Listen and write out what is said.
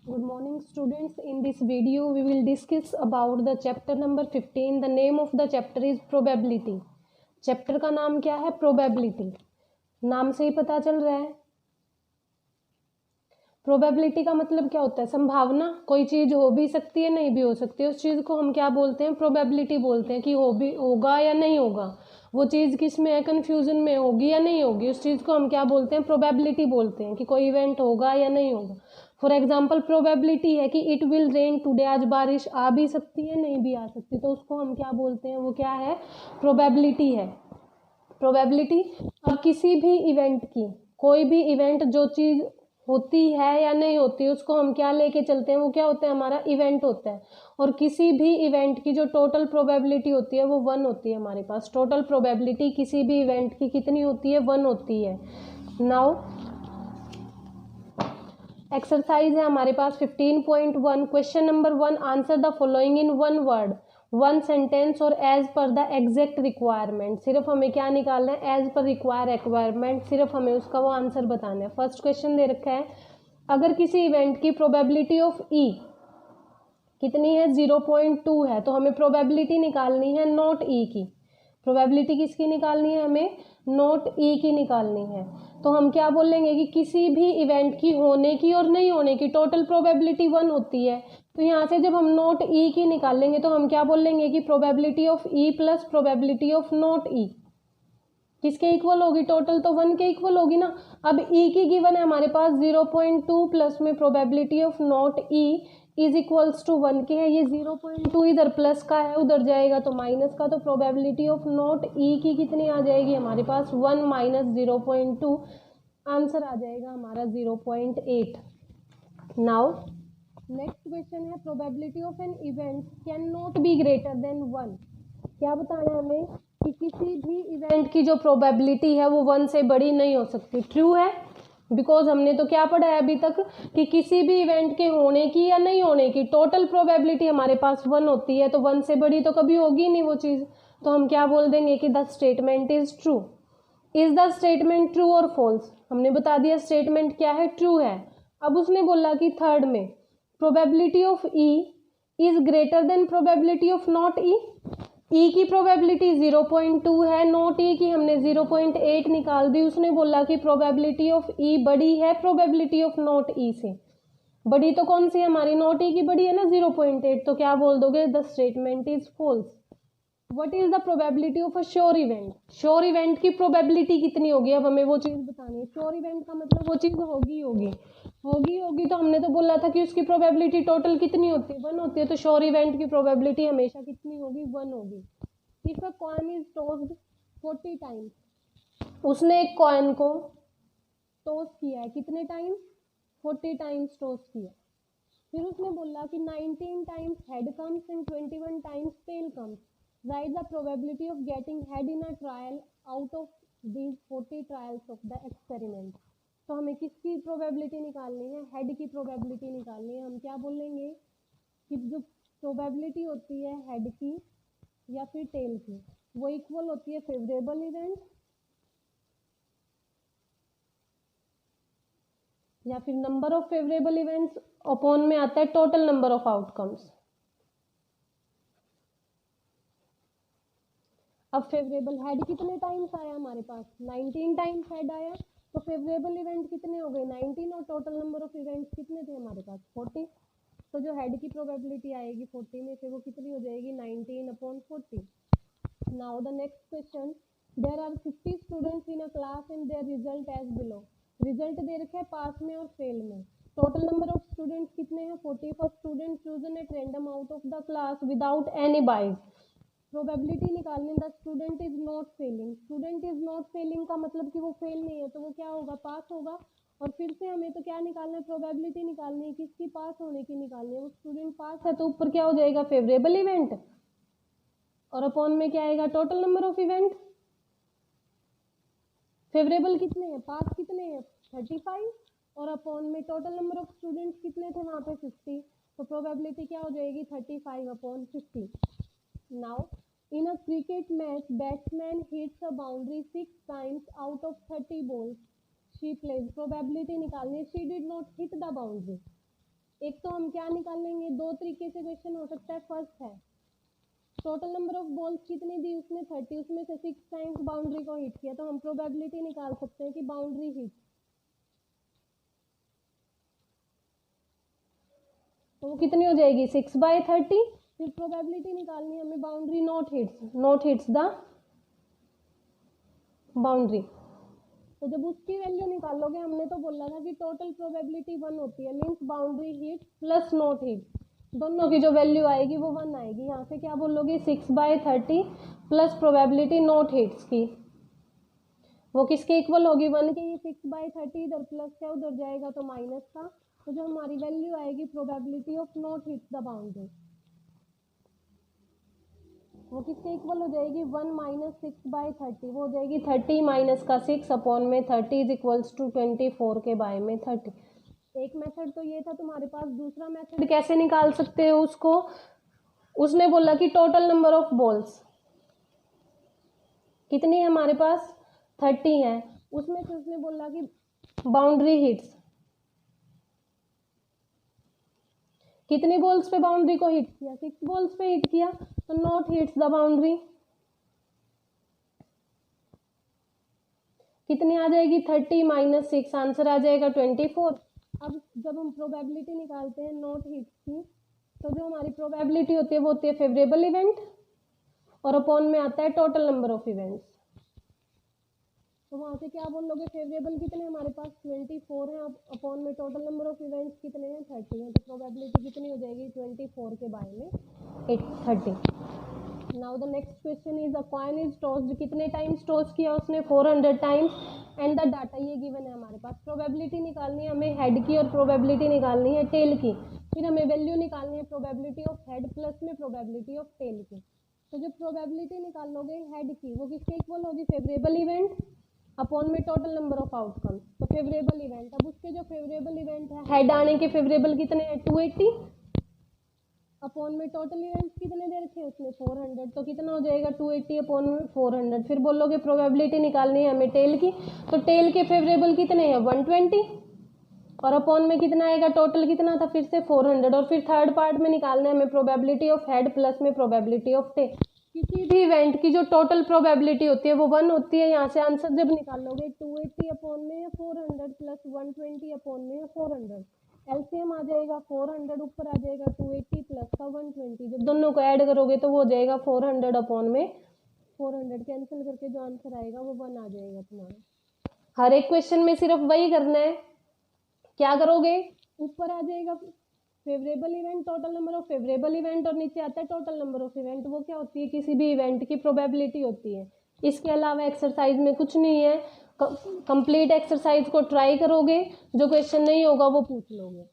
Good morning students. In this video we will discuss about the chapter number 15. The name of the chapter is probability. Chapter का नाम क्या है? Probability. नाम से ही पता चल रहा है. प्रोबेबिलिटी का मतलब क्या होता है? संभावना. कोई चीज हो भी सकती है, नहीं भी हो सकती है. उस चीज को हम क्या बोलते हैं? प्रोबेबिलिटी बोलते हैं कि होगा या नहीं होगा. वो चीज किस में है? कंफ्यूजन में होगी या नहीं होगी. उस चीज को हम क्या बोलते हैं? प्रोबेबिलिटी बोलते हैं कि कोई इवेंट होगा या नहीं होगा. फॉर एग्जाम्पल प्रोबेबिलिटी है कि इट विल रेन टुडे. आज बारिश आ भी सकती है, नहीं भी आ सकती. तो उसको हम क्या बोलते हैं? वो क्या है? प्रोबेबिलिटी है. प्रोबेबिलिटी. अब किसी भी इवेंट की, कोई भी इवेंट जो चीज होती है या नहीं होती, उसको हम क्या लेके चलते हैं? वो क्या होता है? हमारा इवेंट होता है. और किसी भी इवेंट की जो टोटल प्रोबेबिलिटी होती है वो 1 होती है. हमारे पास टोटल प्रोबेबिलिटी किसी भी इवेंट की कितनी होती है? 1 होती है. नाउ एक्सरसाइज है हमारे पास 15.1. Question number 1. Answer the following in 1 word, 1 sentence और as per the exact requirement. सिर्फ हमें क्या निकालना है? As per requirement. सिर्फ हमें उसका वो आंसर बताना है. फर्स्ट क्वेश्चन दे रखा है, अगर किसी इवेंट की प्रोबेबिलिटी ऑफ ई कितनी है? 0.2 है. तो हमें प्रोबेबिलिटी निकालनी है नॉट ई की. प्रोबेबिलिटी किसकी निकालनी है? हमें नॉट ई की निकालनी है. तो हम क्या बोलेंगे कि किसी भी इवेंट की होने की और नहीं होने की टोटल प्रोबेबिलिटी 1 होती है. तो यहाँ से जब हम नॉट ई की निकालेंगे तो हम क्या बोलेंगे कि probability of E plus probability of not E किसके इक्वल होगी? टोटल तो 1 के इक्वल होगी ना. अब ई की गिवन है हमारे पास 0.2 प्लस में probability of not E is equals to 1 के है. ये 0.2 इधर प्लस का है, उधर जाएगा तो माइनस का. तो प्रोबेबिलिटी ऑफ नॉट ई की कितनी आ जाएगी हमारे पास? 1 माइनस 0.2. आंसर आ जाएगा हमारा 0.8. नाउ नेक्स्ट क्वेश्चन है, probability of an event can not be greater than 1. क्या बताना है हमें? कि किसी भी इवेंट की जो प्रोबेबिलिटी है वो 1 से बड़ी नहीं हो सकती. ट्रू है, बिकॉज हमने तो क्या पढ़ा है अभी तक कि किसी भी इवेंट के होने की या नहीं होने की टोटल प्रोबेबिलिटी हमारे पास 1 होती है. तो 1 से बड़ी तो कभी होगी नहीं वो चीज़. तो हम क्या बोल देंगे कि the statement is true. Is the statement true और फॉल्स? हमने बता दिया स्टेटमेंट क्या है? ट्रू है. अब उसने बोला कि थर्ड में probability of E is greater than probability of not E. E की प्रोबेबिलिटी 0.2 है, नॉट ई की हमने 0.8 निकाल दी. उसने बोला कि प्रोबेबिलिटी ऑफ ई बड़ी है प्रोबेबिलिटी ऑफ नॉट ई से. बड़ी तो कौन सी है हमारी? नॉट ई की बड़ी है ना 0.8. तो क्या बोल दोगे? The statement is false. What is the probability of a sure event? Sure event की प्रोबेबिलिटी कितनी होगी? अब हमें वो चीज़ बतानी है. श्योर इवेंट का मतलब वो चीज़ होगी होगी. तो हमने तो बोला था कि उसकी प्रोबेबिलिटी टोटल कितनी होती है? 1 होती है. तो श्योर इवेंट की प्रोबेबिलिटी हमेशा कितनी होगी? 1 होगी. If a coin is tossed 40 times, उसने एक कॉइन को टॉस किया है. कितने टाइम? 40 टाइम्स टॉस किया. फिर उसने बोला कि 19 times head comes and 21 times tail comes. Right the probability of getting head in a trial out of these 40 trials of the experiment. तो हमें किसकी प्रोबेबिलिटी निकालनी है? हेड की प्रोबेबिलिटी निकालनी है. हम क्या बोलेंगे कि जो प्रोबेबिलिटी होती है हेड की या फिर टेल की, वो इक्वल होती है फेवरेबल इवेंट या फिर number of favourable events upon में आता है टोटल नंबर ऑफ आउटकम्स. अब फेवरेबल हेड कितने टाइम्स आया हमारे पास? 19 टाइम्स हेड आया. तो फेवरेबल इवेंट कितने हो गए? 19. और टोटल नंबर ऑफ इवेंट्स कितने थे हमारे पास? 40. तो जो हेड की प्रोबेबिलिटी आएगी 40 में से वो कितनी हो जाएगी? 19 upon 40. Now the next question, there are 50 students in a class and their result as below. Result दे रखे है पास में और फेल में. टोटल नंबर ऑफ स्टूडेंट्स कितने हैं? 40. Four student chosen at random out of the class without any bias. Probability निकालने. The student is not failing. Student is not failing का मतलब कि वो फेल नहीं है. तो वो क्या होगा? पास होगा. और फिर से हमें तो क्या निकालना है? प्रोबेबिलिटी निकालनी है. किसकी? पास होने की निकालनी है. वो स्टूडेंट पास है तो ऊपर क्या हो जाएगा? Favourable event. और अपॉन में क्या आएगा? Total number of event. Favourable कितने हैं? पास कितने हैं? 35. और अपॉन में टोटल नंबर ऑफ स्टूडेंट्स कितने थे वहाँ पे? 50. तो प्रोबेबिलिटी क्या हो जाएगी? 35 upon 50. Now in a cricket match, batsman hits a boundary 6 times out of 30 balls she plays. Probability निकालनी. She did not hit the boundary. एक तो हम क्या निकाल लेंगे, दो तरीके से क्वेश्चन हो सकता है। फर्स्ट है टोटल नंबर ऑफ बॉल्स कितनी दी उसने 30, उसमें से 6 टाइम्स बाउंड्री को हिट किया, तो हम प्रोबेबिलिटी निकाल सकते हैं कि बाउंड्री हिट, तो वो कितनी हो जाएगी 6/30। फिर प्रोबेबिलिटी निकालनी है हमें boundary not hits the boundary. तो जब उसकी वैल्यू निकालोगे, हमने तो बोला था कि टोटल प्रोबेबिलिटी 1 होती है, means boundary hit plus not hit, दोनों की जो वैल्यू आएगी वो 1 आएगी। यहाँ से क्या बोलोगे 6/30 प्लस प्रोबेबिलिटी नॉट हिट्स की, वो किसके इक्वल होगी 1 के। ये 6/30 इधर प्लस का उधर जाएगा तो माइनस का, तो जो हमारी वैल्यू आएगी probability of not hits the boundary, वो किसके इक्वल हो जाएगी 1 माइनस 6/30, वो हो जाएगी 30 माइनस का 6 अपॉन में 30 इज इक्वल्स टू 24 के बाय में 30। एक मेथड तो ये था तुम्हारे पास। दूसरा मेथड कैसे निकाल सकते हो उसको, उसने बोला कि टोटल नंबर ऑफ बॉल्स कितनी है हमारे पास 30 है, उसमें से उसने बोला कि बाउंड्री हिट्स कितनी बॉल्स पे बाउंड्री को हिट किया, 6 बॉल्स पे हिट किया, तो नॉट हिट्स द बाउंड्री कितनी आ जाएगी 30 माइनस 6, आंसर आ जाएगा 24। अब जब हम प्रोबेबिलिटी निकालते हैं नॉट हिट्स की, तो जो हमारी प्रोबेबिलिटी होती है वो होती है फेवरेबल इवेंट, और अपॉन में आता है टोटल नंबर ऑफ इवेंट्स। तो वहाँ से क्या बोलोगे फेवरेबल कितने हमारे पास 24 है, अपॉन में टोटल नंबर ऑफ इवेंट्स कितने हैं 30 हैं, तो प्रोबेबिलिटी कितनी हो जाएगी 24 के बारे में 30। Now the next question is a coin is tossed, कितने टाइम्स टॉस किया उसने 400 टाइम्स, एंड द डाटा ये गिवन है हमारे पास। प्रोबेबिलिटी निकालनी है हमें हेड की और प्रोबेबिलिटी निकालनी है टेल की, फिर हमें वैल्यू निकालनी है प्रोबेबिलिटी ऑफ हेड प्लस में प्रोबेबिलिटी ऑफ टेल की। तो जब प्रोबेबिलिटी निकालोगे हेड की, वो किसके इक्वल होगी फेवरेबल इवेंट अपॉन में टोटल नंबर ऑफ आउटकम, तो फेवरेबल इवेंट। अब उसके जो फेवरेबल इवेंट है हेड आने के फेवरेबल कितने हैं 280, अपॉन में टोटल इवेंट्स कितने दे रखे उसने 400, तो कितना हो जाएगा 280 अपॉन 400। फिर बोलोगे प्रोबेबिलिटी निकालनी है हमें टेल की, तो टेल के फेवरेबल कितने हैं 120, और अपॉन में कितना आएगा टोटल कितना था फिर से 400, और फिर थर्ड पार्ट में निकालना है हमें प्रोबेबिलिटी ऑफ हेड प्लस में प्रोबेबिलिटी ऑफ टेल। किसी भी इवेंट की जो टोटल प्रोबेबिलिटी होती है वो 1 होती है। यहाँ से आंसर जब निकालोगे 280 अपॉन में 400 प्लस 120 अपॉन में 400, एलसीएम आ जाएगा 400, ऊपर आ जाएगा 280 प्लस का 120, जब दोनों को ऐड करोगे तो वो हो जाएगा 400 अपॉन में 400, कैंसिल करके जो आंसर आएगा वो 1 आ जाएगा तुम्हारा। हर एक क्वेश्चन में सिर्फ वही करना है, क्या करोगे ऊपर आ जाएगा favourable event total number of favourable event, और नीचे आता है टोटल नंबर ऑफ इवेंट। वो क्या होती है किसी भी इवेंट की प्रोबेबिलिटी होती है। इसके अलावा एक्सरसाइज में कुछ नहीं है। कंप्लीट एक्सरसाइज को ट्राई करोगे, जो क्वेश्चन नहीं होगा वो पूछ लोगे।